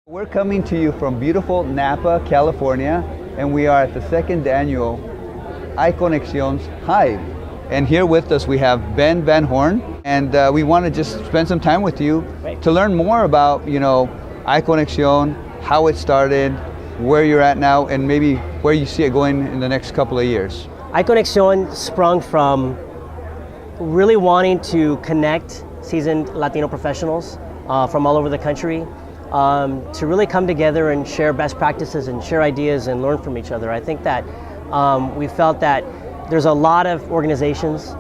We're coming to you from beautiful Napa, California, and we are at the second annual iConexion's HIVE. And here with us we have Ben Van Horn, and we want to just spend some time with you to learn more about, iConexion, how it started, where you're at now, and maybe where you see it going in the next couple of years. iConexion sprung from really wanting to connect seasoned Latino professionals from all over the country to really come together and share best practices and share ideas and learn from each other. I think that we felt that there's a lot of organizations,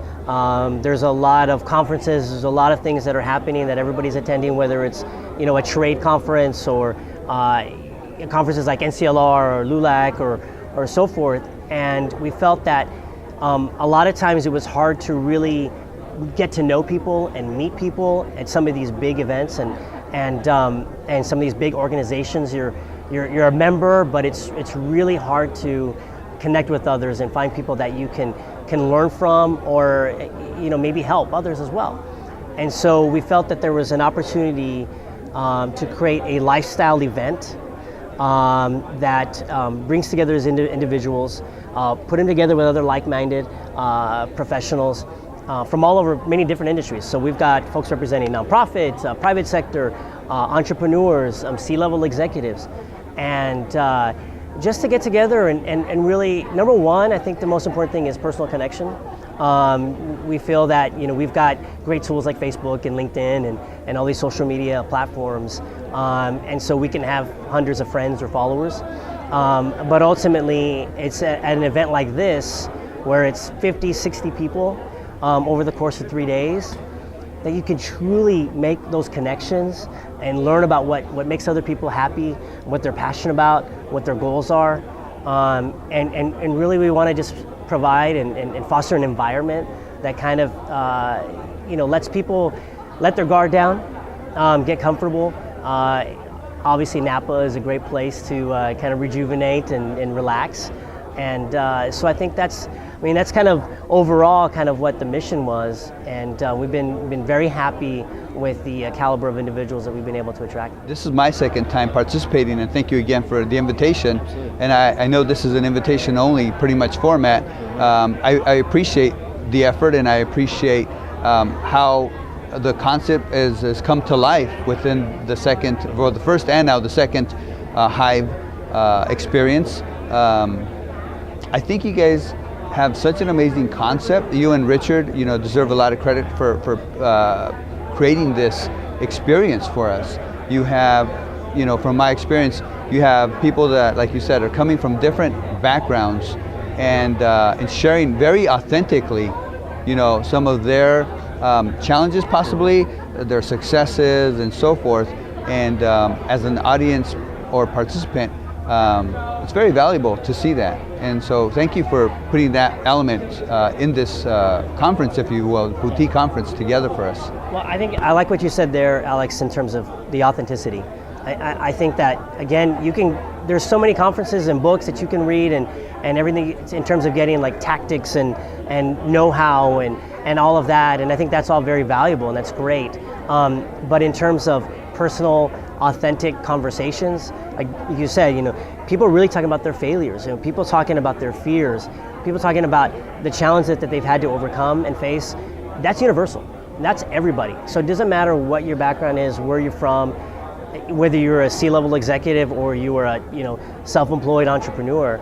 there's a lot of conferences, there's a lot of things that are happening that everybody's attending, whether it's a trade conference or conferences like NCLR or LULAC or so forth. And we felt that a lot of times it was hard to really get to know people and meet people at some of these big events and some of these big organizations. You're a member, but it's really hard to connect with others and find people that you can learn from, or maybe help others as well. And so we felt that there was an opportunity to create a lifestyle event that brings together as individuals, put them together with other like-minded professionals from all over many different industries. So we've got folks representing nonprofits, private sector, entrepreneurs, C-level executives, and just to get together and really, number one, I think the most important thing is personal connection. We feel that we've got great tools like Facebook and LinkedIn and all these social media platforms, and so we can have hundreds of friends or followers. But ultimately, it's at an event like this, where it's 50, 60 people over the course of 3 days, that you can truly make those connections and learn about what makes other people happy, what they're passionate about, what their goals are. And really we want to just provide and foster an environment that kind of lets people let their guard down, get comfortable. Obviously Napa is a great place to kind of rejuvenate and relax. And so I think that's kind of overall kind of what the mission was, and we've been very happy with the caliber of individuals that we've been able to attract. This is my second time participating, and thank you again for the invitation. Absolutely. And I know this is an invitation only pretty much format. I appreciate the effort, and I appreciate how the concept has come to life within the first and now the second HIVE experience. I think you guys have such an amazing concept. You and Richard, deserve a lot of credit for creating this experience for us. You have, from my experience, you have people that, like you said, are coming from different backgrounds and sharing very authentically, some of their challenges, possibly their successes and so forth. And as an audience or participant, it's very valuable to see that. And so thank you for putting that element in this conference, if you will, boutique conference, together for us. Well, I think I like what you said there, Alex, in terms of the authenticity. I think that, again, there's so many conferences and books that you can read and everything in terms of getting like tactics and know-how and all of that. And I think that's all very valuable and that's great. But in terms of personal, authentic conversations, like you said, people are really talking about their failures, people talking about their fears, people talking about the challenges that they've had to overcome and face. That's universal. That's everybody. So it doesn't matter what your background is, where you're from, whether you're a C-level executive or you are a self-employed entrepreneur.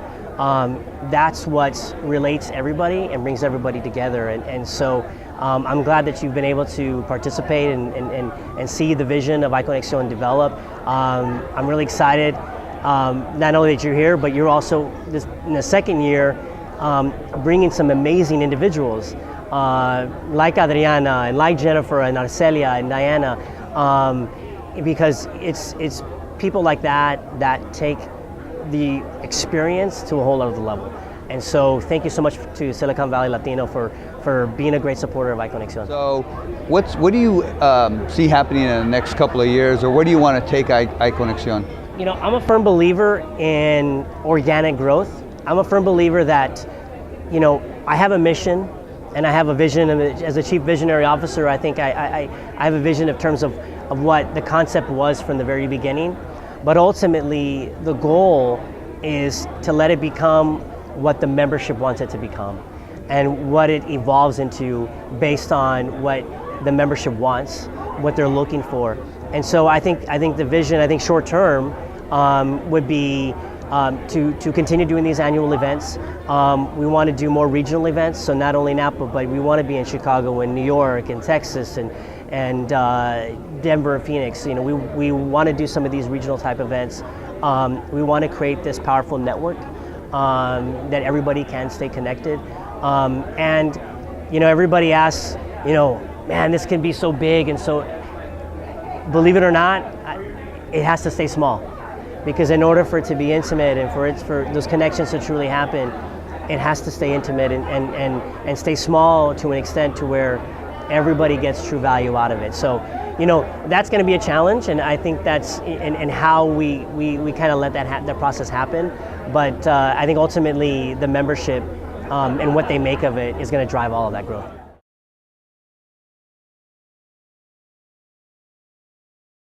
That's what relates everybody and brings everybody together. And so I'm glad that you've been able to participate and see the vision of iConexion develop. I'm really excited, not only that you're here, but you're also, in the second year, bringing some amazing individuals like Adriana and like Jennifer and Arcelia and Diana, because it's people like that take the experience to a whole other level. And so thank you so much to Silicon Valley Latino for being a great supporter of iConexion. So what do you see happening in the next couple of years, or where do you want to take iConexion? I'm a firm believer in organic growth. I'm a firm believer that, I have a mission and I have a vision, and as a chief visionary officer, I think I have a vision in terms of what the concept was from the very beginning. But ultimately, the goal is to let it become what the membership wants it to become, and what it evolves into based on what the membership wants, what they're looking for. And so I think the vision, I think short term, would be to continue doing these annual events. We want to do more regional events, so not only Napa, but we want to be in Chicago and New York and Texas and Denver and Phoenix. You know, we want to do some of these regional type events. We want to create this powerful network that everybody can stay connected. And you know, everybody asks, you know, man, this can be so big, and so believe it or not, it has to stay small. Because in order for it to be intimate and for those connections to truly happen, it has to stay intimate and stay small to an extent to where everybody gets true value out of it. So, you know, that's going to be a challenge, and I think that's and how we kind of let that process happen. But I think ultimately the membership and what they make of it is going to drive all of that growth.